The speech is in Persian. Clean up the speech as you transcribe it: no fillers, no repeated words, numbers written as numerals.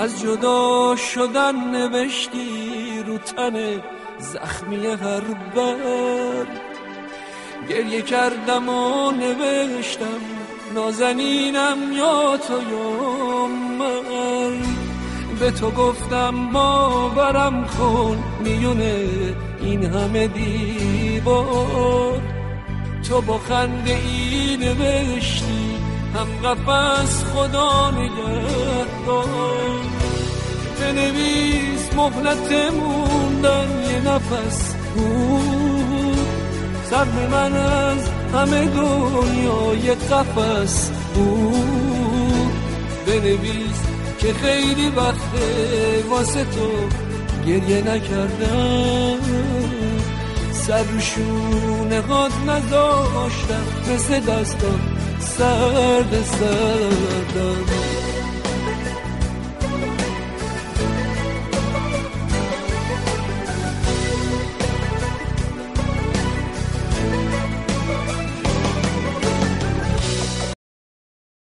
از جدا شدن نوشتی رو تن زخمی هر بر. گریه کردم و نوشتم نازنینم یا تو یا من. به تو گفتم باورم کن میونه این همه دیوار. تو با خنده ای نوشتی هم قفس خدا نگهدار. بنویس مهلت موندن یه نفس بود. سهم من از همه دنیای قفس بود. بنویس که خیلی وقته واسه تو گریه نکردم. سر رو شونه هات نذاشتم مثل دستان سرد سردم.